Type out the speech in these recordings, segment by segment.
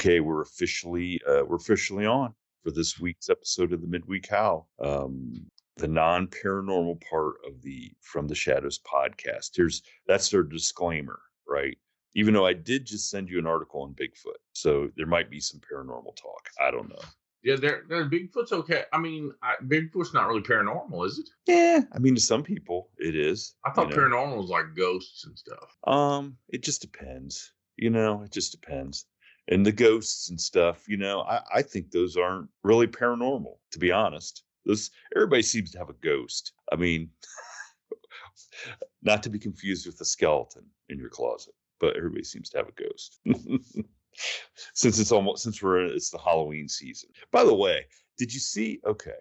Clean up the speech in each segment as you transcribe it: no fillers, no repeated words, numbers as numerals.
Okay, we're officially on for this week's episode of the Midweek Howl, the non-paranormal part of the From the Shadows podcast. That's their disclaimer, right? Even though I did just send you an article on Bigfoot, so there might be some paranormal talk. I don't know. Yeah, Bigfoot's okay. I mean, Bigfoot's not really paranormal, is it? Yeah, I mean, to some people it is. I thought paranormal was like ghosts and stuff. It just depends. It just depends. And the ghosts and stuff, I think those aren't really paranormal, to be honest. Everybody seems to have a ghost. I mean, not to be confused with a skeleton in your closet, but everybody seems to have a ghost. Since it's the Halloween season. By the way, did you see? Okay,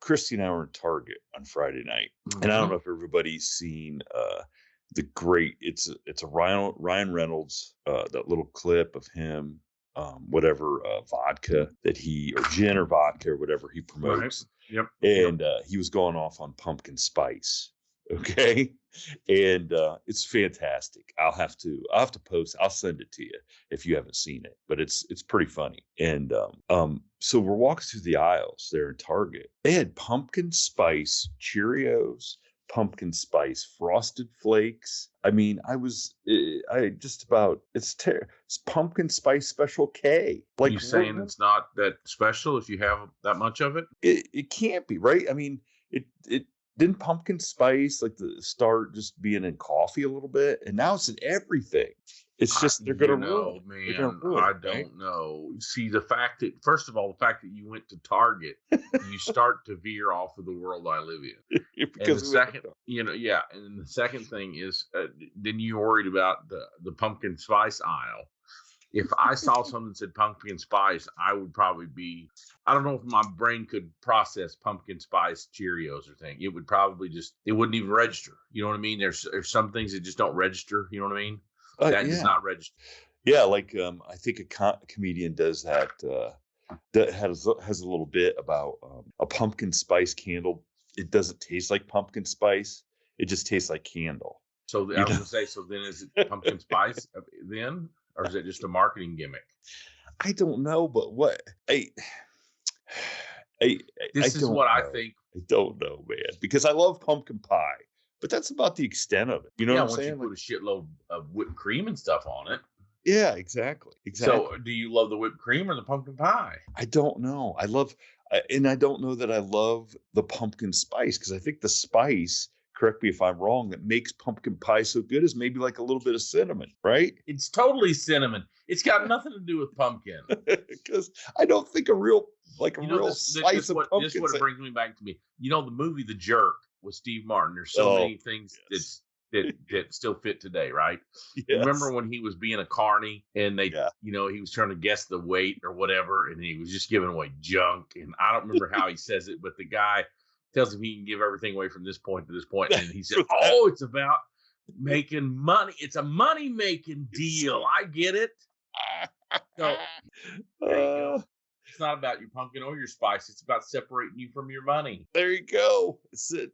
Christy and I were in Target on Friday night, and I don't know if everybody's seen the great. It's a Ryan Reynolds, that little clip of him, whatever vodka that or gin or vodka or whatever he promotes. Right. Yep. And he was going off on pumpkin spice. Okay. And it's fantastic. I'll have to post. I'll send it to you if you haven't seen it, but it's pretty funny. And so we're walking through the aisles there in Target. They had pumpkin spice Cheerios, pumpkin spice Frosted Flakes. I mean, it's pumpkin spice Special K. Like, you saying it's not that special if you have that much of it? It can't be, right? I mean, it didn't pumpkin spice start just being in coffee a little bit, and now it's in everything. It's just they're gonna ruin it. Man, I don't know. See, first of all, the fact that you went to Target, you start to veer off of the world I live in. And the second, and the second thing is, then you're worried about the pumpkin spice aisle. If I saw something that said pumpkin spice, I would probably be, I don't know if my brain could process pumpkin spice Cheerios or thing. It would probably it wouldn't even register. You know what I mean? There's some things that just don't register. You know what I mean? That does not register. Yeah, like I think a comedian does that. That has a little bit about a pumpkin spice candle. It doesn't taste like pumpkin spice. It just tastes like candle. So I was going to say, so then is it pumpkin spice then? Or is it just a marketing gimmick? I don't know, but what I think. I don't know, man, because I love pumpkin pie, but that's about the extent of it. You know what I'm saying? Once you put a shitload of whipped cream and stuff on it. Yeah, exactly. So, do you love the whipped cream or the pumpkin pie? I don't know. And I don't know that I love the pumpkin spice, because I think the spice, correct me if I'm wrong, that makes pumpkin pie so good is maybe like a little bit of cinnamon, right? It's totally cinnamon. It's got nothing to do with pumpkin. Because I don't think a real slice of pumpkin. This is what it brings me back to me. The movie The Jerk with Steve Martin. There's so many things that still fit today, right? Yes. Remember when he was being a carny and he was trying to guess the weight or whatever, and he was just giving away junk. And I don't remember how he says it, but the guy tells him he can give everything away from this point to this point. And he said, it's about making money. It's a money-making deal. I get it. So, there you go. It's not about your pumpkin or your spice. It's about separating you from your money. There you go.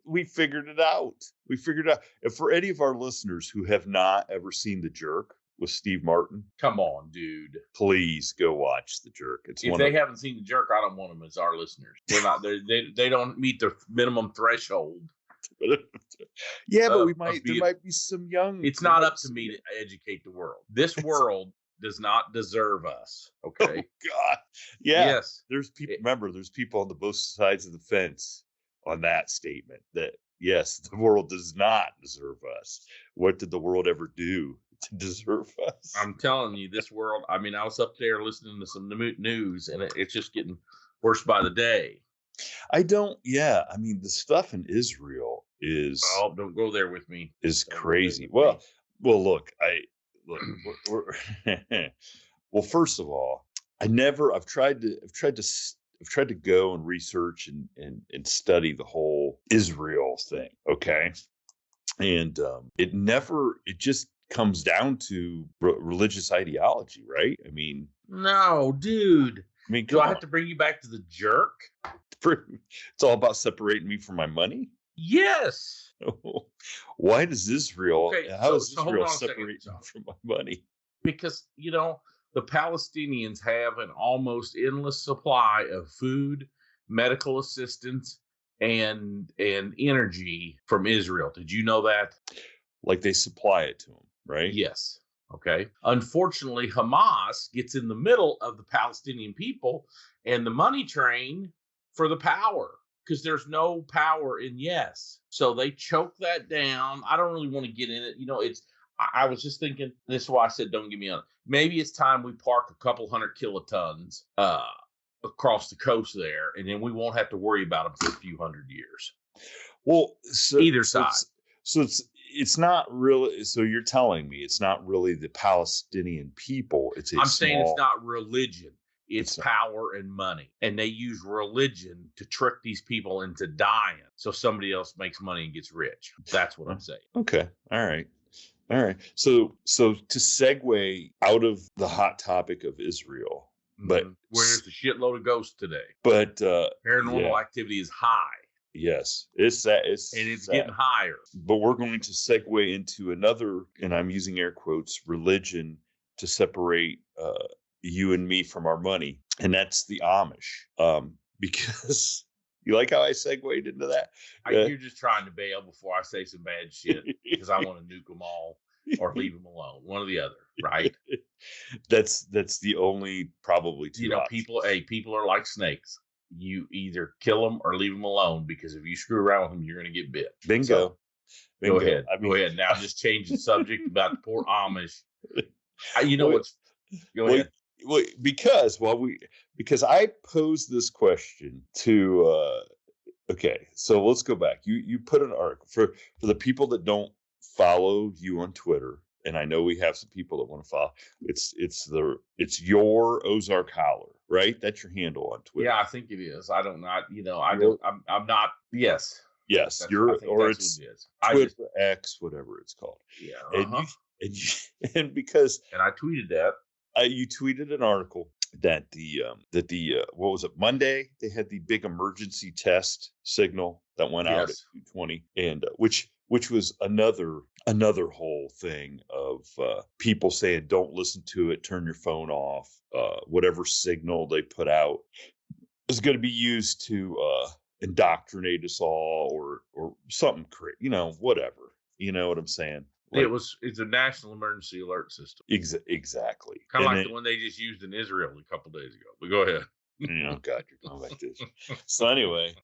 We figured it out. And for any of our listeners who have not ever seen The Jerk with Steve Martin, come on, dude. Please go watch The Jerk. If they haven't seen The Jerk, I don't want them as our listeners. They're not. They don't meet the minimum threshold. Yeah, but there might be some young. It's not up to me to educate the world. This world does not deserve us. Okay. Oh God. Yeah. Yes. There's people on both sides of the fence on that statement that yes, the world does not deserve us. What did the world ever do to deserve us? I'm telling you, this world. I mean, I was up there listening to some news, and it's just getting worse by the day. I mean, the stuff in Israel is. Oh, don't go there with me. Is crazy. Well, look. Well, first of all, I've tried to go and research and study the whole Israel thing. Okay. And it just comes down to religious ideology, right? I mean, no, dude. I mean, do I have to bring you back to The Jerk? It's all about separating me from my money. Yes. Why does Israel? Okay, how does Israel separate me from my money? Because the Palestinians have an almost endless supply of food, medical assistance, and energy from Israel. Did you know that? Like they supply it to them, right? Yes. Okay. Unfortunately, Hamas gets in the middle of the Palestinian people and the money train for the power, because there's no power in yes. So they choke that down. I don't really want to get in it. I was just thinking, this is why I said don't get me on it. Maybe it's time we park a couple 100 kilotons across the coast there, and then we won't have to worry about them for a few hundred years. Well, either side. So it's not really. So you're telling me it's not really the Palestinian people. I'm saying it's not religion. It's power and money, and they use religion to trick these people into dying so somebody else makes money and gets rich. That's what I'm saying. Okay. All right. So to segue out of the hot topic of Israel, but where's the shitload of ghosts today? But paranormal activity is high. Yes, it's getting higher. But we're going to segue into another, and I'm using air quotes, religion to separate you and me from our money, and that's the Amish. Because you like how I segued into that? You're just trying to bail before I say some bad shit because I want to nuke them all or leave them alone, one or the other, right? That's the only probably two. People are like snakes. You either kill them or leave them alone, because if you screw around with them, you're going to get bit. Bingo. So, Go ahead. Go ahead. Now just change the subject about the poor Amish. Go ahead. Because I posed this question to okay, so let's go back. You put an article for the people that don't follow you on Twitter, and I know we have some people that want to follow. It's your Ozark Howler, right? That's your handle on Twitter. Yeah, I think it is. I don't know. I'm not. Yes. Yes, it's Twitter, X, whatever it's called. Yeah. And because I tweeted that. You tweeted an article that what was it, Monday, they had the big emergency test signal that went out at 2:20, and which was another whole thing of people saying don't listen to it, turn your phone off, whatever signal they put out is going to be used to indoctrinate us all or something, whatever, you know what I'm saying. It's a national emergency alert system. Exactly. Kind of like the one they just used in Israel a couple days ago. But go ahead. God, you're going back to this. So anyway,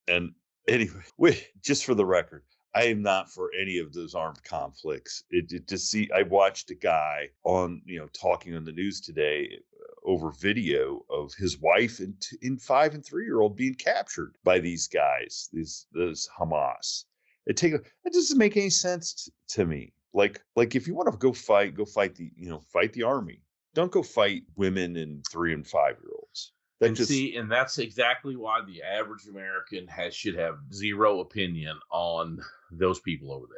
just for the record, I am not for any of those armed conflicts. I watched a guy on, talking on the news today over video of his wife and 5 and 3-year-old being captured by these guys, this Hamas. It doesn't make any sense to me. Like if you want to go fight the army. Don't go fight women and 3 and 5-year-olds. And that's exactly why the average American should have zero opinion on those people over there.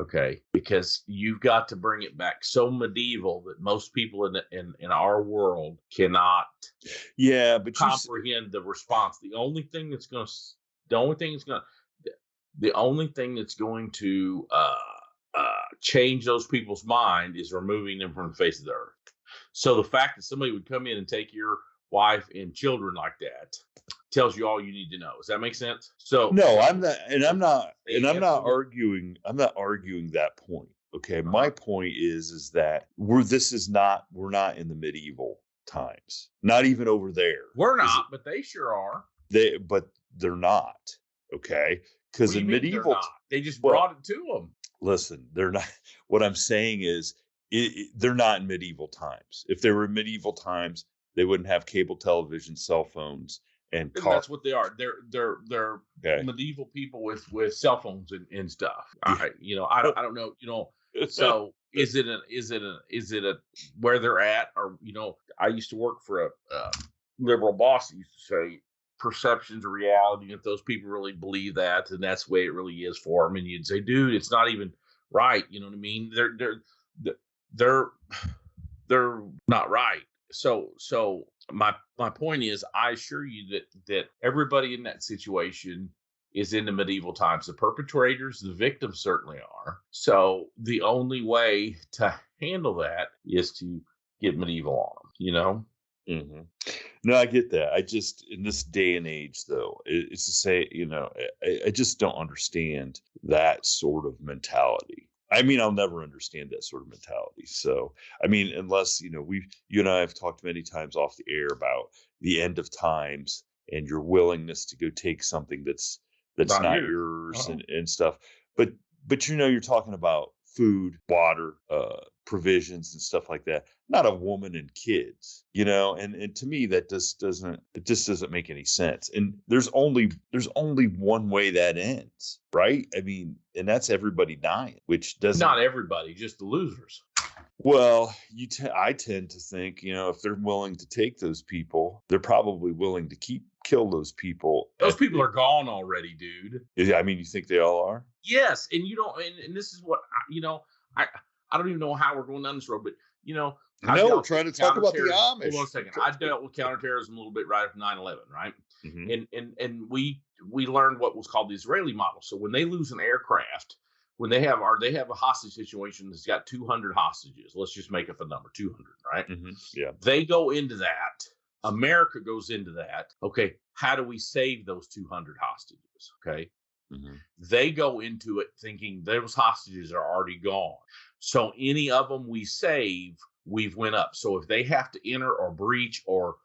Okay, because you've got to bring it back so medieval that most people in our world cannot comprehend the response. The only thing that's going to change those people's mind is removing them from the face of the earth. So the fact that somebody would come in and take your wife and children like that tells you all you need to know. Does that make sense? So no, I'm not arguing that point. Okay, my point is that we're not in the medieval times. Not even over there. We're not, but they sure are. But they're not. Okay, because in medieval, they just brought it to them. Listen, they're not. What I'm saying is, they're not in medieval times. If they were in medieval times, they wouldn't have cable television, cell phones, and cars. That's what they are. They're medieval people with cell phones and stuff. I don't know. So is it a where they're at? Or I used to work for a liberal boss. He used to say perceptions of reality. If those people really believe that, and that's the way it really is for them, and you'd say, dude, it's not even right. You know what I mean? They're not right. So my point is, I assure you that everybody in that situation is in the medieval times. The perpetrators, the victims certainly are. So the only way to handle that is to get medieval on them. you know? Mm-hmm. No, I get that. I just, in this day and age, though, it's to say, I just don't understand that sort of mentality. I mean, I'll never understand that sort of mentality. So, I mean, unless, you and I have talked many times off the air about the end of times and your willingness to go take something that's not yours and stuff. But you're talking about food, water, provisions and stuff like that, not a woman and kids, and to me that just doesn't make any sense. And there's only one way that ends, right? I mean, and that's everybody dying, which doesn't. Not everybody, just the losers. Well, I tend to think, if they're willing to take those people, they're probably willing to kill those people. Those people are gone already, dude. Yeah, I mean, you think they all are? Yes, and and this is what I don't even know how we're going down this road, but I know we're trying to talk about the Amish. Hold on a second. I dealt with counterterrorism a little bit right after 9/11, right? Mm-hmm. And we learned what was called the Israeli model. So when they lose an aircraft, when they have a hostage situation that's got 200 hostages, let's just make up a number, 200, right? Mm-hmm. Yeah. They go into that. America goes into that. Okay, how do we save those 200 hostages? Okay. Mm-hmm. They go into it thinking those hostages are already gone. So any of them we save, we've went up. So if they have to enter or breach or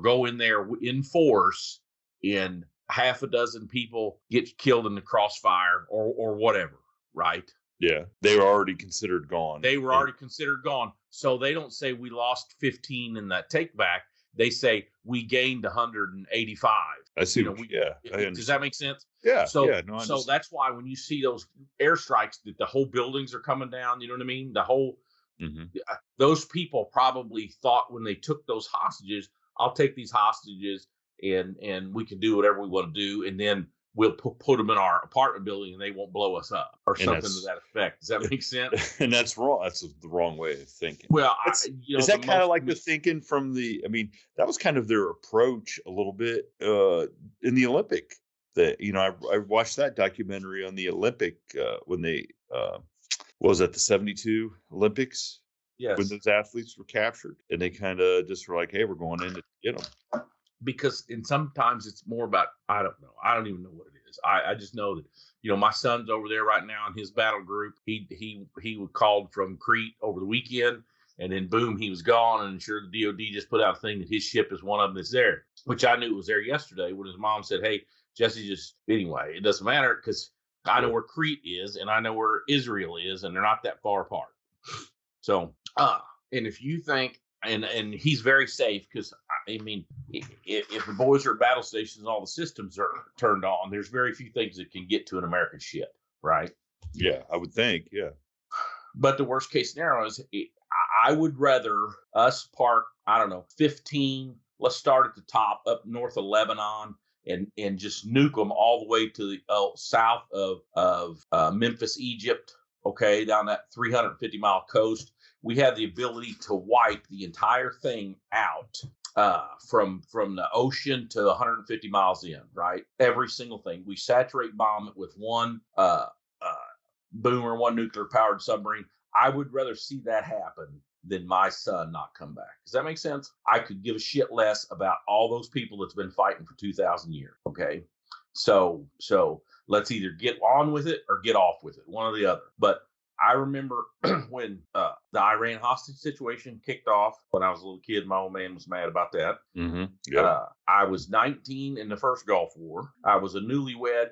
go in there in force, and half a dozen people get killed in the crossfire or whatever, right? Yeah, they were already considered gone. They were already considered gone. So they don't say we lost 15 in that take back. They say we gained 185. I see. Does that make sense? Yeah. So so that's why when you see those airstrikes, that the whole buildings are coming down. You know what I mean? The whole those people probably thought when they took those hostages, I'll take these hostages and we can do whatever we want to do, and then we'll put them in our apartment building and they won't blow us up or something to that effect. Does that make sense? And that's wrong. That's the wrong way of thinking. Well, is that kind of like the thinking from that was kind of their approach a little bit in the Olympic. That I watched that documentary on the Olympic when they was at the 72 Olympics. Yes. When those athletes were captured, and they kind of just were like, "Hey, we're going in to get them." Because sometimes it's more about, I don't know. I don't even know what it is. I just know that, my son's over there right now in his battle group. He was called from Crete over the weekend, and then boom, he was gone. And sure, the DOD just put out a thing that his ship is one of them that's there, which I knew was there yesterday when his mom said, "Hey, Jesse, anyway, it doesn't matter because I know where Crete is and I know where Israel is, and they're not that far apart." So, and if you think, and he's very safe because, I mean, if the boys are at battle stations and all the systems are turned on, there's very few things that can get to an American ship, right? Yeah, I would think, yeah. But the worst case scenario is I would rather us park, 15, let's start at the top up north of Lebanon and just nuke them all the way to the south of Memphis, Egypt, okay, down that 350-mile coast. We have the ability to wipe the entire thing out from the ocean to 150 miles in, right? Every single thing. We saturate bomb it with one boomer, one nuclear-powered submarine. I would rather see that happen than my son not come back. Does that make sense? I could give a shit less about all those people that's been fighting for 2,000 years, okay? So let's either get on with it or get off with it, one or the other. But I remember when the Iran hostage situation kicked off when I was a little kid. My old man was mad about that. Mm-hmm. Yeah. I was 19 in the first Gulf War. I was a newlywed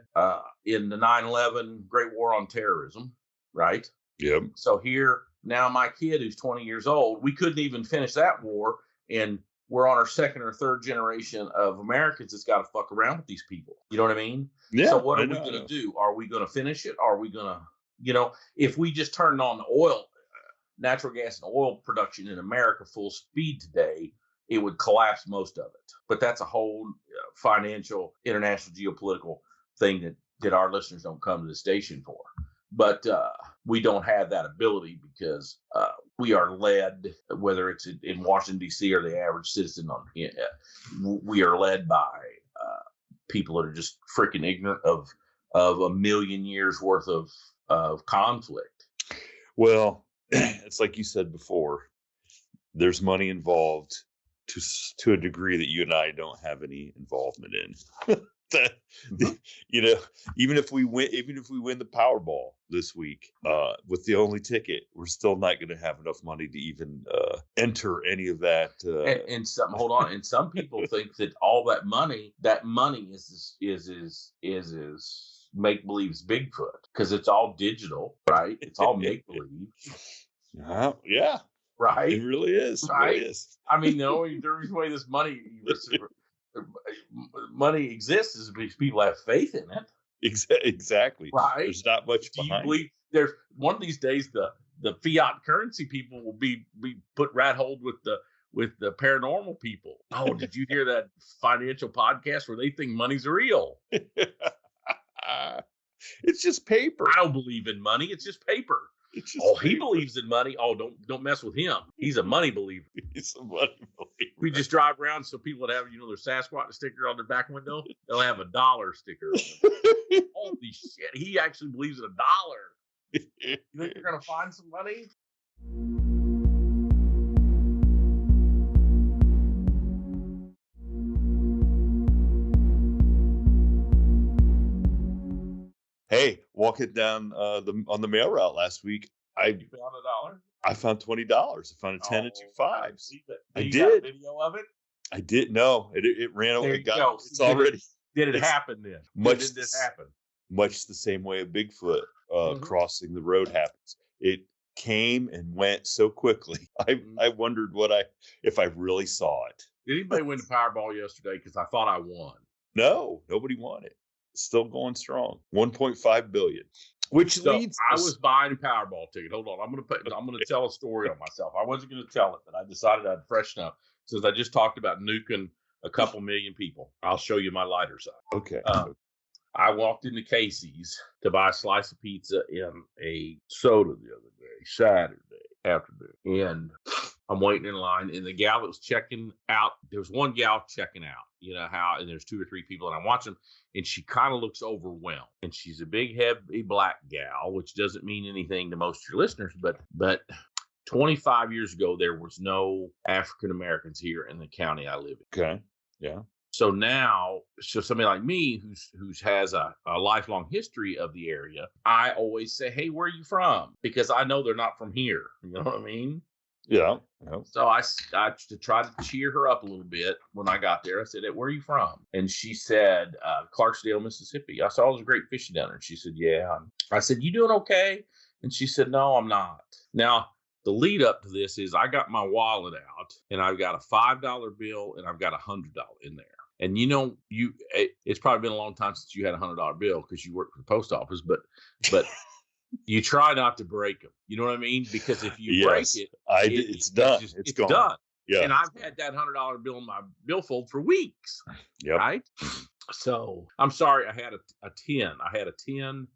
in the 9/11 Great War on Terrorism, right? Yep. So here, now my kid who's 20 years old, we couldn't even finish that war, and we're on our second or third generation of Americans that's got to fuck around with these people. You know what I mean? Yeah. So what are we going to do? Are we going to finish it? Are we going to... if we just turned on the oil, natural gas and oil production in America full speed today, it would collapse most of it. But that's a whole financial, international, geopolitical thing that our listeners don't come to the station for. But we don't have that ability because we are led, whether it's in Washington, D.C. or the average citizen, we are led by people that are just freaking ignorant of a million years worth of conflict. Well, it's like you said before, there's money involved to a degree that you and I don't have any involvement in. You know, even if we win the Powerball this week, with the only ticket, we're still not going to have enough money to even enter any of that. And some people think that all that money is make believe's Bigfoot, because it's all digital, right? It's all make believe. Yeah. Right. It really is. Right. It really is. I mean, the only way this money exists is because people have faith in it. Exactly. Right. There's not much Do you behind believe there's one of these days the fiat currency people will be put rat hold with the paranormal people? Oh, did you hear that financial podcast where they think money's real? It's just paper. I don't believe in money. It's just paper. He believes in money. Oh, don't mess with him. He's a money believer. He's a money believer. We just drive around, so people that have, their Sasquatch sticker on their back window, they'll have a dollar sticker. Holy shit. He actually believes in $1. You think you're going to find some money? Hey, walking down on the mail route last week, You found $1? I found $20. I found a 10 and 2 5s. I did. Got a video of it? I did. No, it ran away. It's already. Did it happen then? Did it happen? Much the same way a Bigfoot crossing the road happens. It came and went so quickly. I wondered if I really saw it. Did anybody win the Powerball yesterday? Because I thought I won. No, nobody won it. It's still going strong. 1.5 billion. Which leads. I was buying a Powerball ticket. Hold on, I'm gonna tell a story on myself. I wasn't gonna tell it, but I decided I'd freshen up since I just talked about nuking a couple million people. I'll show you my lighter side. Okay. I walked into Casey's to buy a slice of pizza and a soda the other day, Saturday afternoon, and I'm waiting in line, and the gal that was checking out, there was one gal checking out, and there's 2 or 3 people, and I'm watching them, and she kind of looks overwhelmed, and she's a big, heavy black gal, which doesn't mean anything to most of your listeners, but 25 years ago, there was no African Americans here in the county I live in. Okay. Yeah. So now, somebody like me who's has a lifelong history of the area, I always say, hey, where are you from? Because I know they're not from here. You know what I mean? Yeah. So I to try to cheer her up a little bit when I got there. I said, hey, where are you from? And she said, Clarksdale, Mississippi. I saw all this great fishing down there. And she said, yeah. I said, you doing okay? And she said, no, I'm not. Now, the lead up to this is I got my wallet out, and I've got a $5 bill, and I've got a $100 in there. And it's probably been a long time since you had a $100 bill because you work for the post office, but you try not to break them. You know what I mean? Because if you break it, it's done. It's gone. Done. Yeah. And I've had that $100 bill in my billfold for weeks. Yep. Right. So I'm sorry. I had a 10. I had a 10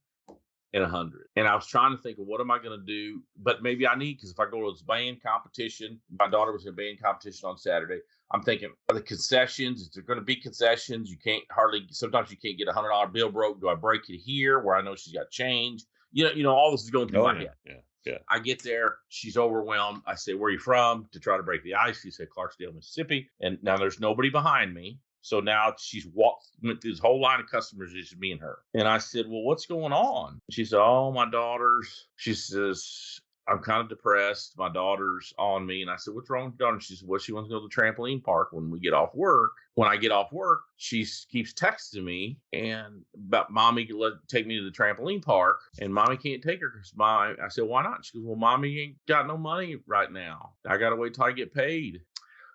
and 100. And I was trying to think of what am I going to do? But maybe I need, because if I go to this band competition, my daughter was in a band competition on Saturday. I'm thinking, are the concessions? Is there going to be concessions? Sometimes you can't get a $100 bill broke. Do I break it here where I know she's got change? All this is going through my head. Yeah. I get there. She's overwhelmed. I say, where are you from? To try to break the ice. She said, Clarksdale, Mississippi. And now there's nobody behind me. So now she's went through this whole line of customers, it's just me and her. And I said, well, what's going on? She said, oh, my daughter's, she says, I'm kind of depressed. My daughter's on me. And I said, what's wrong with your daughter? She said, well, she wants to go to the trampoline park when we get off work. When I get off work, she keeps texting me and about mommy take me to the trampoline park, and mommy can't take her because I said, why not? She goes, well, mommy ain't got no money right now. I got to wait till I get paid.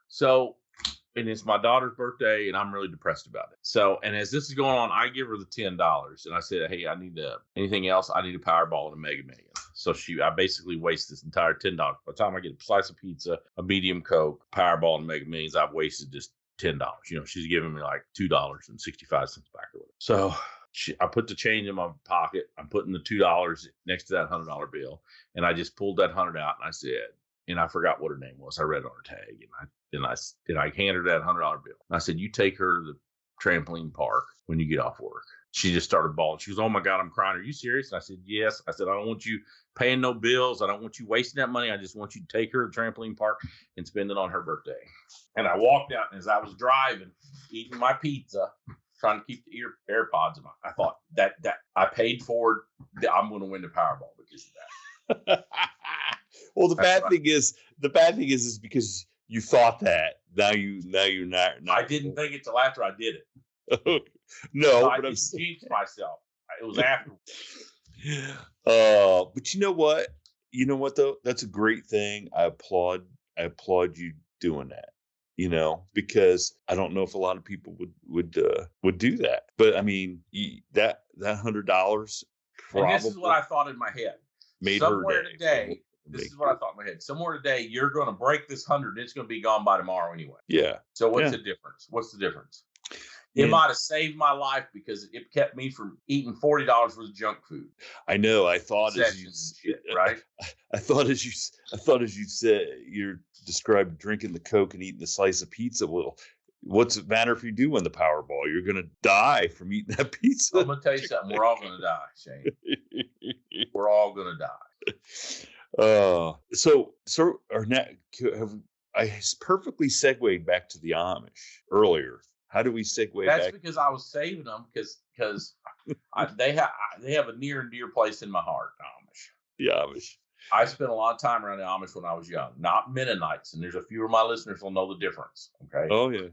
So, and it's my daughter's birthday, and I'm really depressed about it. So, and as this is going on, I give her the $10, and I said, hey, I need anything else? I need a Powerball and a Mega Million. So I basically waste this entire $10. By the time I get a slice of pizza, a medium Coke, Powerball, and Mega Millions, I've wasted just $10. She's giving me like $2.65 back or whatever. So I put the change in my pocket. I'm putting the $2 next to that $100 bill, and I just pulled that 100 out, and I said, and I forgot what her name was. I read it on her tag, and I handed her that $100 bill. And I said, you take her to the trampoline park when you get off work. she just started bawling. She was, "Oh my God, I'm crying. Are you serious?" And I said, "Yes." I said, "I don't want you paying no bills. I don't want you wasting that money. I just want you to take her to the trampoline park and spend it on her birthday." And I walked out, and as I was driving, eating my pizza, trying to keep the AirPods in my, I thought that I paid for it. I'm going to win the Powerball because of that. Well, the bad thing is because you thought that. Now you're not. I didn't think it till after I did it. No, so but I didn't jinx myself. It was after. But you know what? You know what though? That's a great thing. I applaud you doing that. You know, because I don't know if a lot of people would do that. But I mean, that $100 and this is what I thought in my head. Made somewhere her day. Today, this is what I thought in my head. Somewhere today, you're going to break this 100. It's going to be gone by tomorrow anyway. Yeah. So what's the difference? What's the difference? It might have saved my life because it kept me from eating $40 worth of junk food. I know. I thought as you shit, right? I thought as you said you described drinking the Coke and eating the slice of pizza. Well, what's it matter if you do win the Powerball? You're gonna die from eating that pizza. I'm gonna tell you something. We're all gonna die, Shane. We're all gonna die. So I perfectly segued back to the Amish earlier. How do we segue That's back? because I was saving them because they have a near and dear place in my heart, Amish. The Amish. I spent a lot of time around the Amish when I was young, not Mennonites, and there's a few of my listeners will know the difference. Okay. Oh yeah.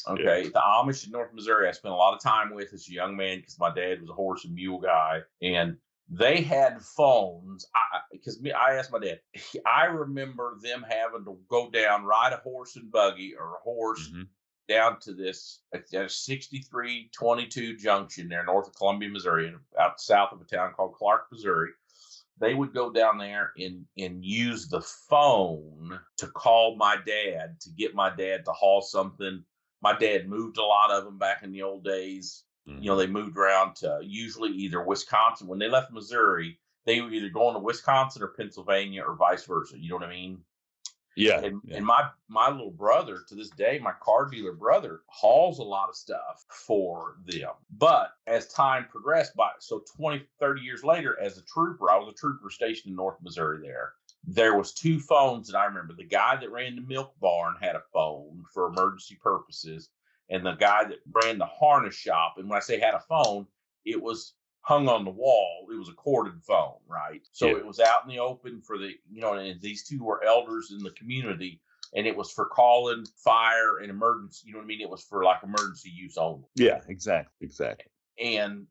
Okay, the Amish in North Missouri, I spent a lot of time with as a young man because my dad was a horse and mule guy, and they had phones. Because I asked my dad, I remember them having to go down, ride a horse and buggy or a horse down to this 6322 junction there north of Columbia, Missouri, and out south of a town called Clark, Missouri. They would go down there and use the phone to call my dad to get my dad to haul something. My dad moved a lot of them back in the old days. You know, they moved around to usually either Wisconsin. When they left Missouri, they were either going to Wisconsin or Pennsylvania or vice versa. You know what I mean? Yeah. And my little brother, to this day, my car dealer brother, hauls a lot of stuff for them. But as time progressed by, so 20, 30 years later, as a trooper, I was a trooper stationed in North Missouri there was two phones that I remember. The guy that ran the milk barn had a phone for emergency purposes, and the guy that ran the harness shop, and when I say had a phone, it was hung on the wall. It was a corded phone, right? So it was out in the open for the, and these two were elders in the community, and it was for calling fire and emergency, you know what I mean? It was for like emergency use only. Yeah, exactly. And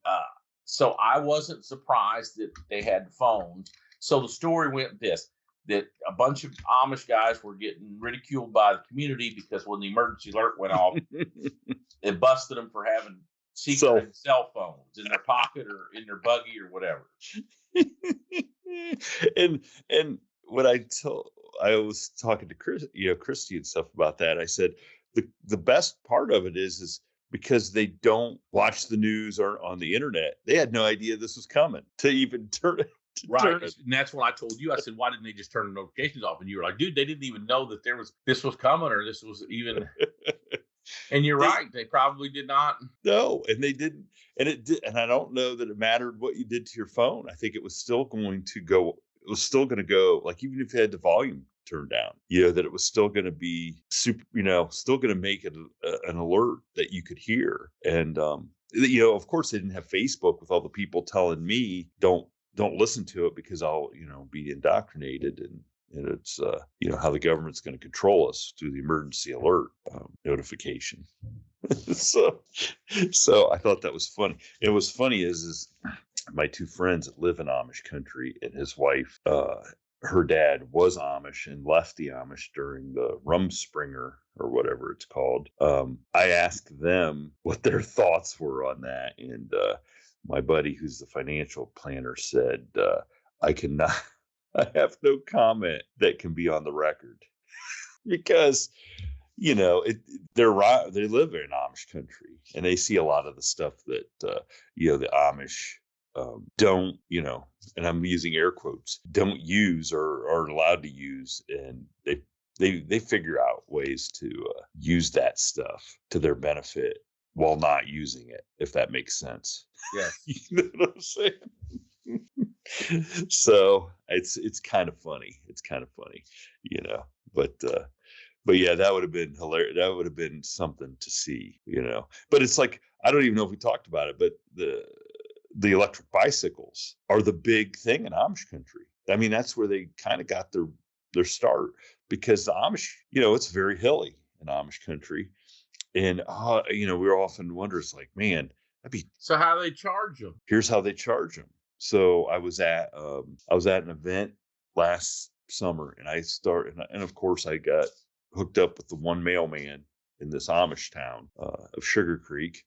so I wasn't surprised that they had phones. So the story went that a bunch of Amish guys were getting ridiculed by the community because when the emergency alert went off, it busted them for having secret cell phones in their pocket or in their buggy or whatever. and when I was talking to Christy and stuff about that, I said the best part of it is because they don't watch the news or on the internet. They had no idea this was coming to even turn it. Right. And that's what I told you. I said, why didn't they just turn the notifications off? And you were like, dude, they didn't even know that this was coming or this was even. And you're right. They probably did not. No, and they didn't. And it did. And I don't know that it mattered what you did to your phone. I think it was still going to go. It was still going to go, like, even if you had the volume turned down, that it was still going to be super, still going to make it an alert that you could hear. And, of course, they didn't have Facebook with all the people telling me, don't listen to it because I'll, be indoctrinated. And it's, how the government's going to control us through the emergency alert notification. So I thought that was funny. And what was funny is my two friends that live in Amish country, and his wife, her dad was Amish and left the Amish during the Rumspringer or whatever it's called. I asked them what their thoughts were on that. And my buddy, who's the financial planner, said, I have no comment that can be on the record because, they live in Amish country and they see a lot of the stuff that, the Amish don't, and I'm using air quotes, don't use or are allowed to use. And they figure out ways to use that stuff to their benefit. while not using it, if that makes sense. Yes. You know what I'm saying? So it's kind of funny. It's kind of funny, you know. But yeah, that would have been hilarious. That would have been something to see, you know. But it's like, I don't even know if we talked about it, but the electric bicycles are the big thing in Amish country. I mean, that's where they kind of got their start, because the Amish, you know, it's very hilly in Amish country. And, you know, we're often wondering, it's like, man, so how do they charge them? Here's how they charge them. So I was at an event last summer, and and of course I got hooked up with the one mailman in this Amish town of Sugar Creek.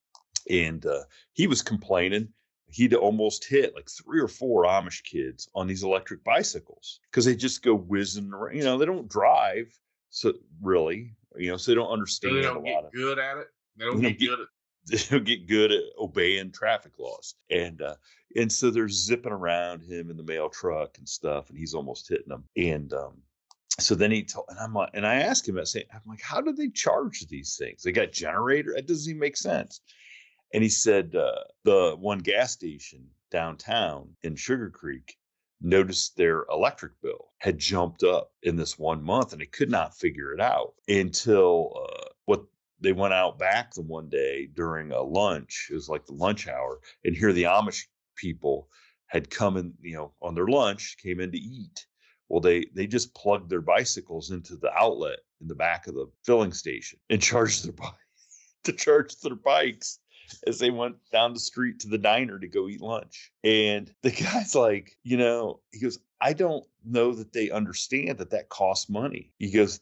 And he was complaining he'd almost hit like 3 or 4 Amish kids on these electric bicycles, because they just go whizzing around. You know, they don't drive, so really, you know, so they don't understand. So they don't get good at it. They don't get good at. They don't get good at obeying traffic laws, and so they're zipping around him in the mail truck and stuff, and he's almost hitting them. And so then and I asked him, I'm like, how do they charge these things? They got generator? That doesn't even make sense. And he said the one gas station downtown in Sugar Creek noticed their electric bill had jumped up in this 1 month, and they could not figure it out until they went out back the one day during a lunch. It was like the lunch hour, and here the Amish people had come in, you know, on their lunch, came in to eat. Well, they just plugged their bicycles into the outlet in the back of the filling station and charged their bikes as they went down the street to the diner to go eat lunch. And the guy's like, you know, he goes, I don't know that they understand that costs money. He goes,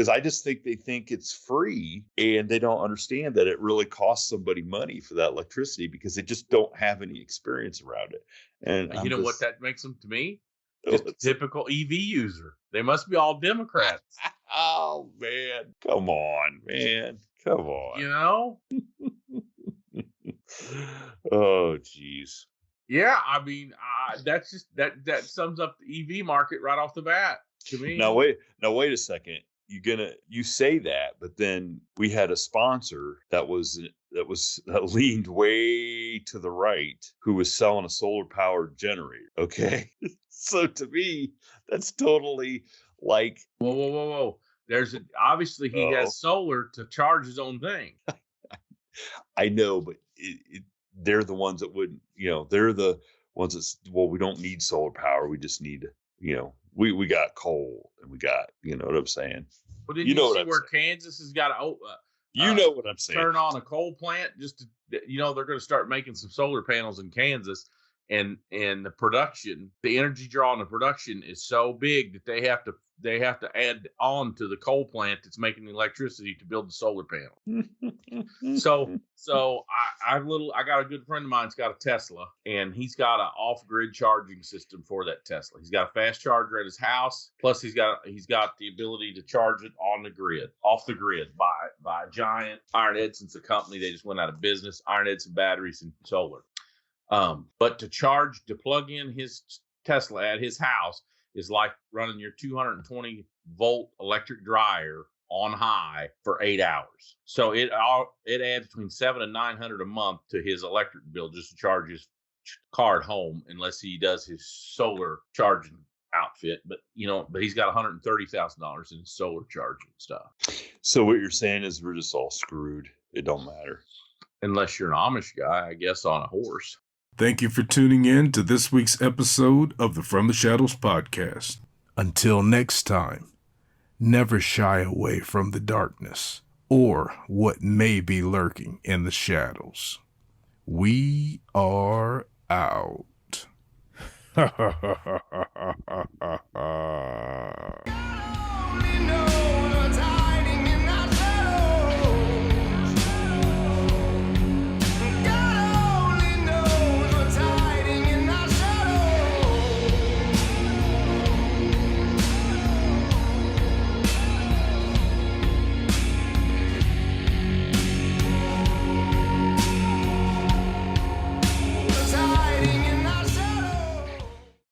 I just think they think it's free, and they don't understand that it really costs somebody money for that electricity, because they just don't have any experience around it. And you know what that makes them to me? Just a typical EV user. They must be all Democrats. Oh, man. Come on, man. Come on. You know? Oh, geez. Yeah, I mean, that's just that sums up the EV market right off the bat to me. Now wait a second. You say that, but then we had a sponsor that leaned way to the right, who was selling a solar powered generator. Okay. So to me, that's totally like, whoa. Obviously he has solar to charge his own thing. I know, but they're the ones that wouldn't, you know, they're the ones that, well, we don't need solar power. We just need, you know, we got coal, and we got, you know what I'm saying? Well, did you see where Kansas has got to, you know what I'm saying? Turn on a coal plant just to, you know, they're going to start making some solar panels in Kansas, and the production, the energy draw in the production is so big that they have to add on to the coal plant that's making the electricity to build the solar panel. So I got a good friend of mine's got a Tesla, and he's got an off-grid charging system for that Tesla. He's got a fast charger at his house, plus he's got the ability to charge it on the grid, off the grid, by a giant. Iron Edson's a company. They just went out of business. Iron Edson batteries and solar. But to plug in his Tesla at his house is like running your 220 volt electric dryer on high for 8 hours. So it adds between $700 and $900 a month to his electric bill just to charge his car at home, unless he does his solar charging outfit. But he's got $130,000 in solar charging stuff. So what you're saying is we're just all screwed. It don't matter. Unless you're an Amish guy, I guess, on a horse. Thank you for tuning in to this week's episode of the From the Shadows podcast. Until next time, never shy away from the darkness or what may be lurking in the shadows. We are out. Ha ha ha ha ha ha ha.